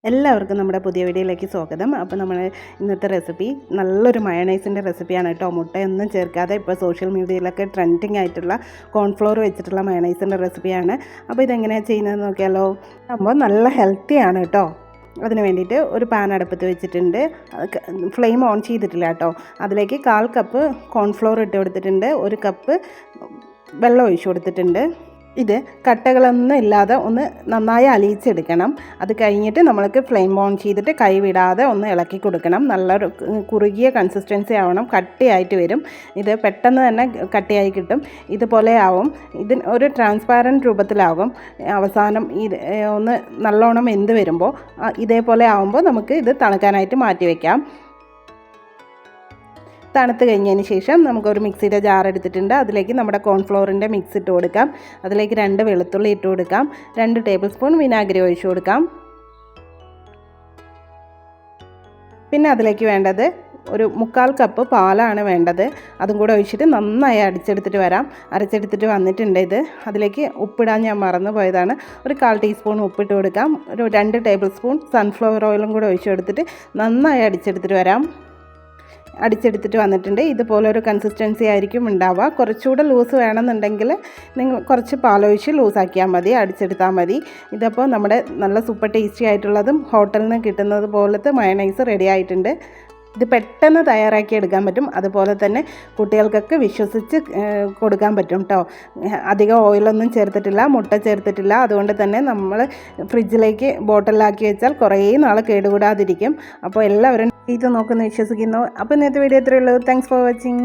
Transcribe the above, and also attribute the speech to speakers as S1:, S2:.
S1: എല്ലാവർക്കും നമ്മുടെ പുതിയ വീഡിയോയിലേക്ക് സ്വാഗതം. അപ്പോൾ നമ്മൾ ഇന്നത്തെ റെസിപ്പി നല്ലൊരു മയണൈസിൻ്റെ റെസിപ്പിയാണ് കേട്ടോ. മുട്ടയൊന്നും ചേർക്കാതെ ഇപ്പോൾ സോഷ്യൽ മീഡിയയിലൊക്കെ ട്രെൻഡിങ് ആയിട്ടുള്ള കോൺഫ്ലോർ വെച്ചിട്ടുള്ള മയണൈസിൻ്റെ റെസിപ്പിയാണ്. അപ്പോൾ ഇതെങ്ങനെയാണ് ചെയ്യുന്നതെന്ന് നോക്കിയാലോ. അപ്പോൾ നല്ല ഹെൽത്തിയാണ് കേട്ടോ. അതിന് വേണ്ടിയിട്ട് ഒരു പാൻ അടുപ്പത്ത് വെച്ചിട്ടുണ്ട്. ഫ്ലെയിം ഓൺ ചെയ്തിട്ടില്ല കേട്ടോ. അതിലേക്ക് 1/4 കപ്പ് കോൺഫ്ലോർ ഇട്ട് കൊടുത്തിട്ടുണ്ട്. 1 കപ്പ് വെള്ളം ഒഴിച്ചു കൊടുത്തിട്ടുണ്ട്. ഇത് കട്ടകളൊന്നും ഇല്ലാതെ ഒന്ന് നന്നായി അലിയിച്ചെടുക്കണം. അത് കഴിഞ്ഞിട്ട് നമ്മൾക്ക് ഫ്ലെയിം ഓൺ ചെയ്തിട്ട് കൈ വിടാതെ ഒന്ന് ഇളക്കി കൊടുക്കണം. നല്ലൊരു കുറുകിയ കൺസിസ്റ്റൻസി ആവണം. കട്ടിയായിട്ട് വരും. ഇത് പെട്ടെന്ന് തന്നെ കട്ടിയായി കിട്ടും. ഇതുപോലെ ആവും. ഇതിന് ഒരു ട്രാൻസ്പാരൻറ്റ് രൂപത്തിലാകും. അവസാനം ഇത് ഒന്ന് നല്ലോണം വെന്ത് വരുമ്പോൾ ഇതേപോലെ ആവുമ്പോൾ നമുക്ക് ഇത് തണുക്കാനായിട്ട് മാറ്റി വയ്ക്കാം. തണുത്ത് കഴിഞ്ഞതിന് ശേഷം നമുക്കൊരു മിക്സിയുടെ ജാർ എടുത്തിട്ടുണ്ട്. അതിലേക്ക് നമ്മുടെ കോൺഫ്ലോറിൻ്റെ മിക്സ് ഇട്ട് കൊടുക്കാം. അതിലേക്ക് 2 വെളുത്തുള്ളി ഇട്ട് കൊടുക്കാം. 2 ടേബിൾ സ്പൂൺ വിനാഗിരി ഒഴിച്ചു കൊടുക്കാം. പിന്നെ അതിലേക്ക് വേണ്ടത് ഒരു 1/4 കപ്പ് പാലാണ് വേണ്ടത്. അതും കൂടെ ഒഴിച്ചിട്ട് നന്നായി അരച്ചെടുത്തിട്ട് വന്നിട്ടുണ്ട്. ഇത് അതിലേക്ക് ഉപ്പിടാൻ ഞാൻ മറന്നു പോയതാണ്. ഒരു 1/4 ടീസ്പൂൺ ഉപ്പിട്ട് കൊടുക്കാം. ഒരു 2 ടേബിൾ സ്പൂൺ സൺഫ്ലവർ ഓയിലും കൂടെ ഒഴിച്ചു കൊടുത്തിട്ട് നന്നായി അടിച്ചെടുത്തിട്ട് വന്നിട്ടുണ്ട്. ഇതുപോലൊരു കൺസിസ്റ്റൻസി ആയിരിക്കും ഉണ്ടാവുക. കുറച്ചുകൂടെ ലൂസ് വേണമെന്നുണ്ടെങ്കിൽ നിങ്ങൾ കുറച്ച് പാലൊഴിച്ച് ലൂസാക്കിയാൽ മതി, അടിച്ചെടുത്താൽ മതി. ഇതപ്പോൾ നമ്മുടെ നല്ല സൂപ്പർ ടേസ്റ്റി ആയിട്ടുള്ളതും ഹോട്ടലിൽ നിന്ന് കിട്ടുന്നത് പോലത്തെ മയണൈസ് റെഡി ആയിട്ടുണ്ട്. ഇത് പെട്ടെന്ന് തയ്യാറാക്കി എടുക്കാൻ പറ്റും. അതുപോലെ തന്നെ കുട്ടികൾക്കൊക്കെ വിശ്വസിച്ച് കൊടുക്കാൻ പറ്റും കേട്ടോ. അധികം ഓയിലൊന്നും ചേർത്തിട്ടില്ല, മുട്ട ചേർത്തിട്ടില്ല. അതുകൊണ്ട് തന്നെ നമ്മൾ ഫ്രിഡ്ജിലേക്ക് ബോട്ടിലാക്കി വെച്ചാൽ കുറേ നാൾ കേടുകൂടാതിരിക്കും. അപ്പോൾ എല്ലാവരും ഇത് നോക്കുമെന്ന് വിശ്വസിക്കുന്നു. അപ്പോൾ ഇന്നത്തെ വീഡിയോ ഇത്രയേ ഉള്ളൂ. Thanks for watching.